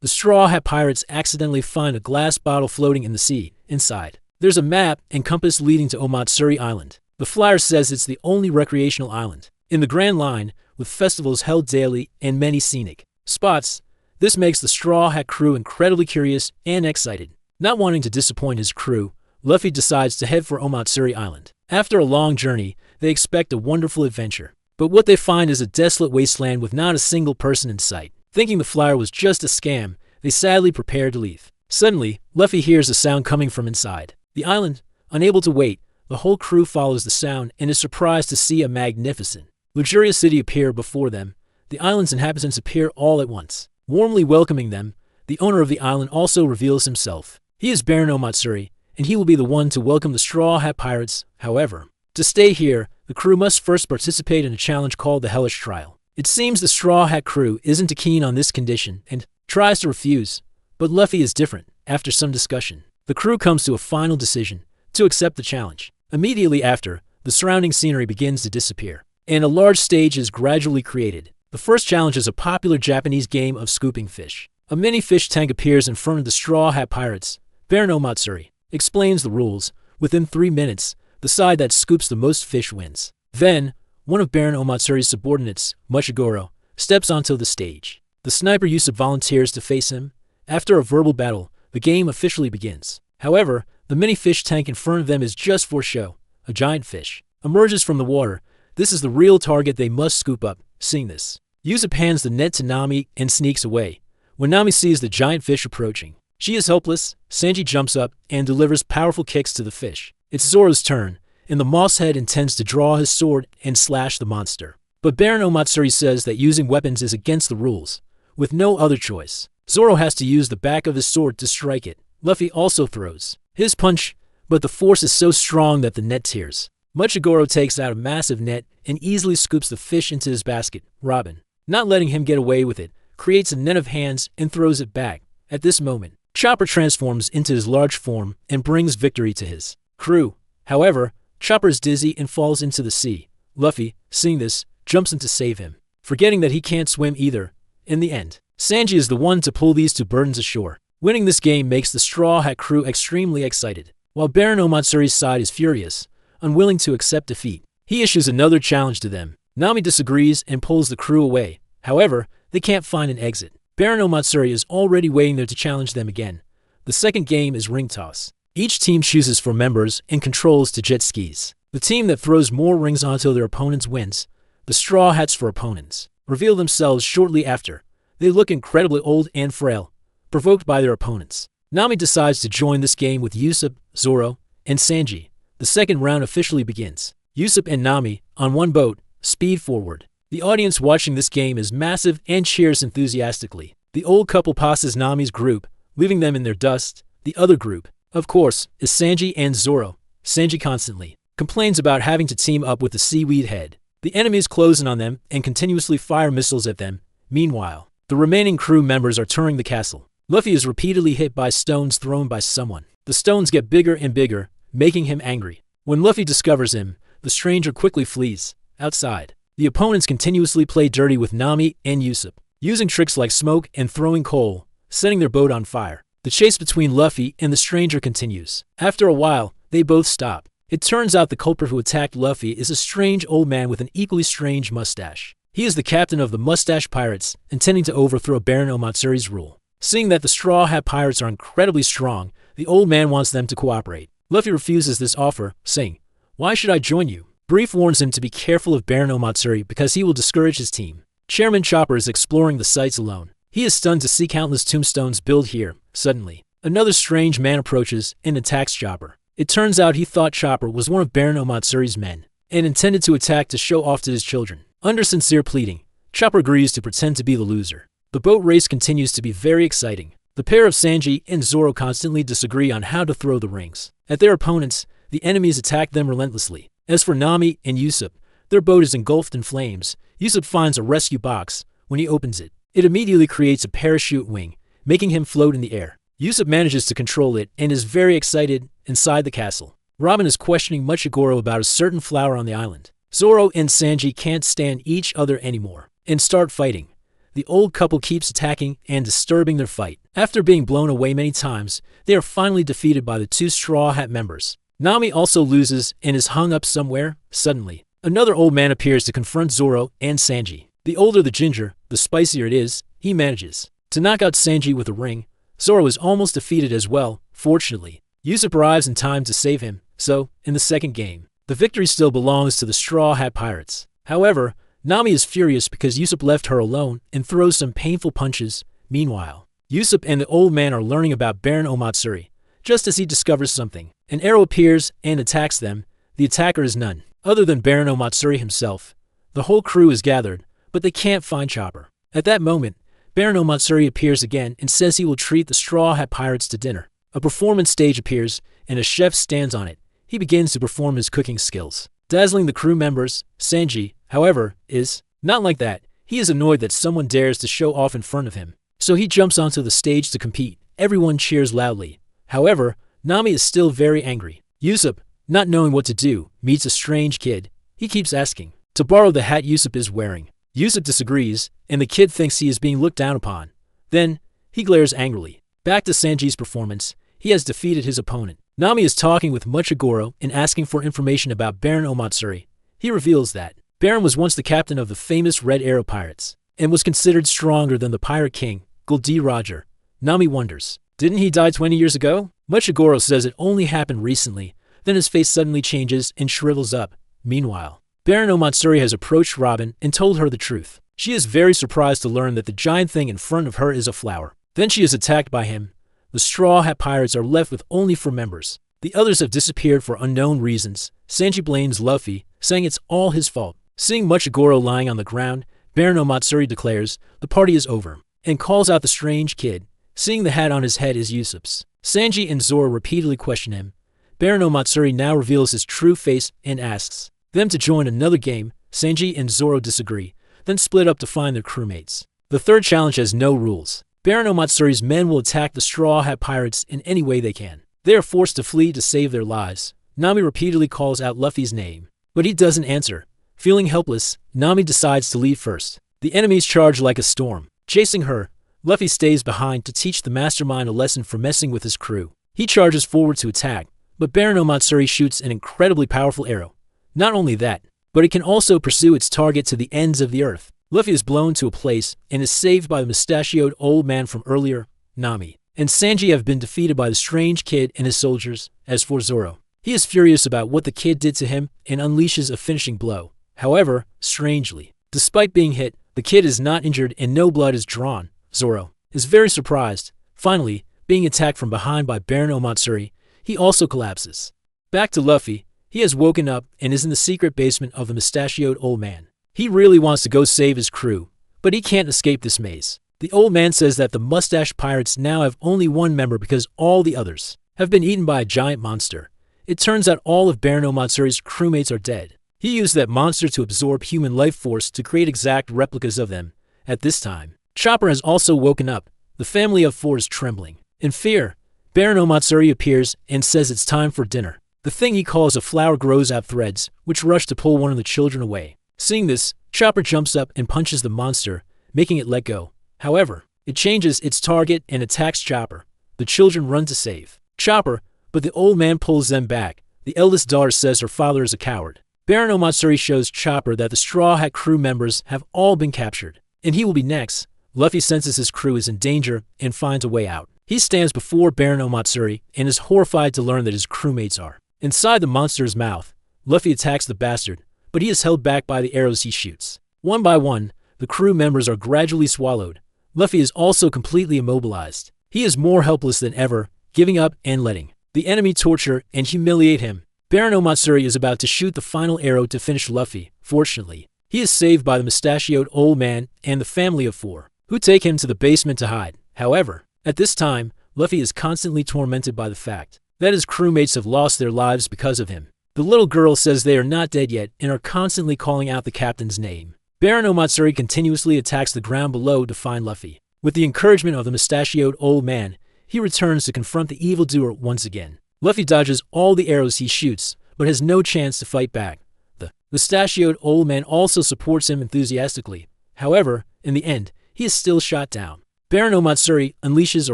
the Straw Hat Pirates accidentally find a glass bottle floating in the sea. Inside, there's a map and compass leading to Omatsuri Island. The flyer says it's the only recreational island in the Grand Line, with festivals held daily and many scenic spots. This makes the Straw Hat crew incredibly curious and excited. Not wanting to disappoint his crew, Luffy decides to head for Omatsuri Island. After a long journey, they expect a wonderful adventure. But what they find is a desolate wasteland with not a single person in sight. Thinking the flyer was just a scam, they sadly prepare to leave. Suddenly, Luffy hears a sound coming from inside the island. Unable to wait, the whole crew follows the sound and is surprised to see a magnificent, luxurious city appear before them. The island's inhabitants appear all at once, warmly welcoming them. The owner of the island also reveals himself. He is Baron Omatsuri, and he will be the one to welcome the Straw Hat Pirates. However, to stay here, the crew must first participate in a challenge called the Hellish Trial. It seems the Straw Hat crew isn't too keen on this condition and tries to refuse, but Luffy is different. After some discussion, the crew comes to a final decision to accept the challenge. Immediately after, the surrounding scenery begins to disappear, and a large stage is gradually created. The first challenge is a popular Japanese game of scooping fish. A mini fish tank appears in front of the Straw Hat Pirates. Baron Omatsuri explains the rules. Within 3 minutes, the side that scoops the most fish wins. Then, one of Baron Omatsuri's subordinates, Machigoro, steps onto the stage. The sniper Usopp volunteers to face him. After a verbal battle, the game officially begins. However, the mini fish tank in front of them is just for show. A giant fish emerges from the water. This is the real target they must scoop up. Seeing this, Usopp hands the net to Nami and sneaks away. When Nami sees the giant fish approaching, she is helpless. Sanji jumps up and delivers powerful kicks to the fish. It's Zoro's turn, and the moss head intends to draw his sword and slash the monster. But Baron Omatsuri says that using weapons is against the rules. With no other choice, Zoro has to use the back of his sword to strike it. Luffy also throws his punch, but the force is so strong that the net tears. Machigoro takes out a massive net and easily scoops the fish into his basket. Robin, not letting him get away with it, creates a net of hands and throws it back. At this moment, Chopper transforms into his large form and brings victory to his crew. However, Chopper is dizzy and falls into the sea. Luffy, seeing this, jumps in to save him, forgetting that he can't swim either. In the end, Sanji is the one to pull these two burdens ashore. Winning this game makes the Straw Hat crew extremely excited, while Baron Omatsuri's side is furious, unwilling to accept defeat. He issues another challenge to them. Nami disagrees and pulls the crew away. However, they can't find an exit. Baron Omatsuri is already waiting there to challenge them again. The second game is ring toss. Each team chooses 4 members and controls to jet skis. The team that throws more rings onto their opponents wins. The Straw Hats for opponents reveal themselves shortly after. They look incredibly old and frail, provoked by their opponents. Nami decides to join this game with Usopp, Zoro, and Sanji. The second round officially begins. Usopp and Nami, on one boat, speed forward. The audience watching this game is massive and cheers enthusiastically. The old couple passes Nami's group, leaving them in their dust. The other group, of course, is Sanji and Zoro. Sanji constantly complains about having to team up with the seaweed head. The enemies close in on them and continuously fire missiles at them. Meanwhile, the remaining crew members are touring the castle. Luffy is repeatedly hit by stones thrown by someone. The stones get bigger and bigger, making him angry. When Luffy discovers him, the stranger quickly flees. Outside, the opponents continuously play dirty with Nami and Usopp, using tricks like smoke and throwing coal, setting their boat on fire. The chase between Luffy and the stranger continues. After a while, they both stop. It turns out the culprit who attacked Luffy is a strange old man with an equally strange mustache. He is the captain of the Mustache Pirates, intending to overthrow Baron Omatsuri's rule. Seeing that the Straw Hat Pirates are incredibly strong, the old man wants them to cooperate. Luffy refuses this offer, saying, "Why should I join you?" Brief warns him to be careful of Baron Omatsuri because he will discourage his team. Chairman Chopper is exploring the sites alone. He is stunned to see countless tombstones built here. Suddenly, another strange man approaches and attacks Chopper. It turns out he thought Chopper was one of Baron Omatsuri's men and intended to attack to show off to his children. Under sincere pleading, Chopper agrees to pretend to be the loser. The boat race continues to be very exciting. The pair of Sanji and Zoro constantly disagree on how to throw the rings. At their opponents, the enemies attack them relentlessly. As for Nami and Usopp, their boat is engulfed in flames. Usopp finds a rescue box. When he opens it, it immediately creates a parachute wing, making him float in the air. Usopp manages to control it and is very excited inside the castle. Robin is questioning Machigoro about a certain flower on the island. Zoro and Sanji can't stand each other anymore and start fighting. the old couple keeps attacking and disturbing their fight. After being blown away many times, they are finally defeated by the two Straw Hat members. Nami also loses and is hung up somewhere. Suddenly, another old man appears to confront Zoro and Sanji. The older the ginger, the spicier it is. He manages to knock out Sanji with a ring. Zoro is almost defeated as well. Fortunately, Usopp arrives in time to save him. So, in the second game, the victory still belongs to the Straw Hat Pirates. However, Nami is furious because Usopp left her alone and throws some painful punches. Meanwhile, Usopp and the old man are learning about Baron Omatsuri. Just as he discovers something, an arrow appears and attacks them. The attacker is none other than Baron Omatsuri himself. The whole crew is gathered, but they can't find Chopper. At that moment, Baron Omatsuri appears again and says he will treat the Straw Hat Pirates to dinner. A performance stage appears, and a chef stands on it. He begins to perform his cooking skills, dazzling the crew members. Sanji, however, is not like that. He is annoyed that someone dares to show off in front of him, so he jumps onto the stage to compete. Everyone cheers loudly. However, Nami is still very angry. Usopp, not knowing what to do, meets a strange kid. He keeps asking to borrow the hat Usopp is wearing. Usopp disagrees, and the kid thinks he is being looked down upon. Then, he glares angrily. Back to Sanji's performance. He has defeated his opponent. Nami is talking with Muchigoro and asking for information about Baron Omatsuri. He reveals that Baron was once the captain of the famous Red Arrow Pirates and was considered stronger than the Pirate King, Gul D. Roger. Nami wonders, didn't he die 20 years ago? Muchigoro says it only happened recently. Then his face suddenly changes and shrivels up. Meanwhile, Baron Omatsuri has approached Robin and told her the truth. She is very surprised to learn that the giant thing in front of her is a flower. Then she is attacked by him. The Straw Hat Pirates are left with only 4 members. The others have disappeared for unknown reasons. Sanji blames Luffy, saying it's all his fault. Seeing Muchigoro lying on the ground, Baron Omatsuri declares the party is over and calls out the strange kid. Seeing the hat on his head is Usopp's. Sanji and Zoro repeatedly question him. Baron Omatsuri now reveals his true face and asks them to join another game. Sanji and Zoro disagree, then split up to find their crewmates. The third challenge has no rules. Baron Omatsuri's men will attack the Straw Hat Pirates in any way they can. They are forced to flee to save their lives. Nami repeatedly calls out Luffy's name, but he doesn't answer. Feeling helpless, Nami decides to leave first. The enemies charge like a storm, chasing her. Luffy stays behind to teach the mastermind a lesson for messing with his crew. He charges forward to attack, but Baron Omatsuri shoots an incredibly powerful arrow. Not only that, but it can also pursue its target to the ends of the earth. Luffy is blown to a place and is saved by the mustachioed old man from earlier. Nami and Sanji have been defeated by the strange kid and his soldiers. As for Zoro, he is furious about what the kid did to him and unleashes a finishing blow. However, strangely, despite being hit, the kid is not injured and no blood is drawn. Zoro is very surprised. Finally, being attacked from behind by Baron Omatsuri, he also collapses. Back to Luffy. He has woken up and is in the secret basement of the mustachioed old man. He really wants to go save his crew, but he can't escape this maze. The old man says that the mustache pirates now have only 1 member because all the others have been eaten by a giant monster. It turns out all of Baron Omatsuri's crewmates are dead. He used that monster to absorb human life force to create exact replicas of them. At this time, Chopper has also woken up. The family of 4 is trembling. In fear, Baron Omatsuri appears and says it's time for dinner. The thing he calls a flower grows out threads, which rush to pull one of the children away. Seeing this, Chopper jumps up and punches the monster, making it let go. However, it changes its target and attacks Chopper. The children run to save Chopper, but the old man pulls them back. The eldest daughter says her father is a coward. Baron Omatsuri shows Chopper that the Straw Hat crew members have all been captured, and he will be next. Luffy senses his crew is in danger and finds a way out. He stands before Baron Omatsuri and is horrified to learn that his crewmates are inside the monster's mouth. Luffy attacks the bastard, but he is held back by the arrows he shoots. One by one, the crew members are gradually swallowed. Luffy is also completely immobilized. He is more helpless than ever, giving up and letting the enemy torture and humiliate him. Baron Omatsuri is about to shoot the final arrow to finish Luffy. Fortunately, he is saved by the mustachioed old man and the family of 4, who take him to the basement to hide. However, at this time, Luffy is constantly tormented by the fact that his crewmates have lost their lives because of him. The little girl says they are not dead yet and are constantly calling out the captain's name. Baron Omatsuri continuously attacks the ground below to find Luffy. With the encouragement of the mustachioed old man, he returns to confront the evildoer once again. Luffy dodges all the arrows he shoots, but has no chance to fight back. The mustachioed old man also supports him enthusiastically. However, in the end, he is still shot down. Baron Omatsuri unleashes a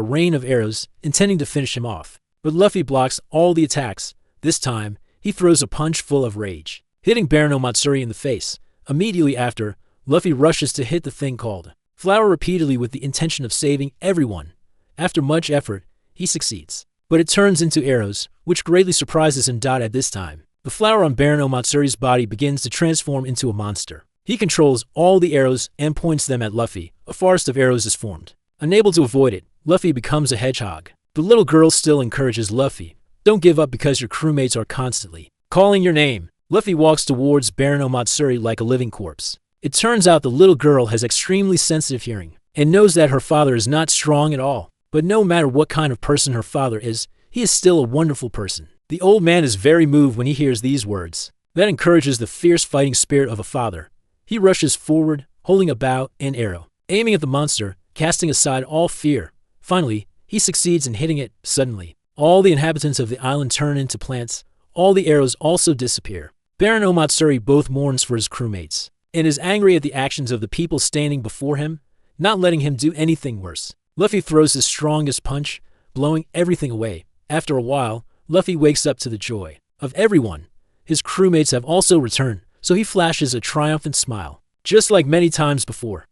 rain of arrows, intending to finish him off. But Luffy blocks all the attacks. This time, he throws a punch full of rage, hitting Baron Omatsuri in the face. Immediately after, Luffy rushes to hit the thing called flower repeatedly with the intention of saving everyone. After much effort, he succeeds. But it turns into arrows, which greatly surprises him. At this time, the flower on Baron Omatsuri's body begins to transform into a monster. He controls all the arrows and points them at Luffy. A forest of arrows is formed. Unable to avoid it, Luffy becomes a hedgehog. The little girl still encourages Luffy. Don't give up because your crewmates are constantly calling your name. Luffy walks towards Baron Omatsuri like a living corpse. It turns out the little girl has extremely sensitive hearing and knows that her father is not strong at all. But no matter what kind of person her father is, he is still a wonderful person. The old man is very moved when he hears these words. That encourages the fierce fighting spirit of a father. He rushes forward, holding a bow and arrow, aiming at the monster, casting aside all fear. Finally, he succeeds in hitting it. Suddenly, all the inhabitants of the island turn into plants. All the arrows also disappear. Baron Omatsuri both mourns for his crewmates and is angry at the actions of the people standing before him, not letting him do anything worse. Luffy throws his strongest punch, blowing everything away. After a while, Luffy wakes up to the joy of everyone. His crewmates have also returned, so he flashes a triumphant smile. Just like many times before,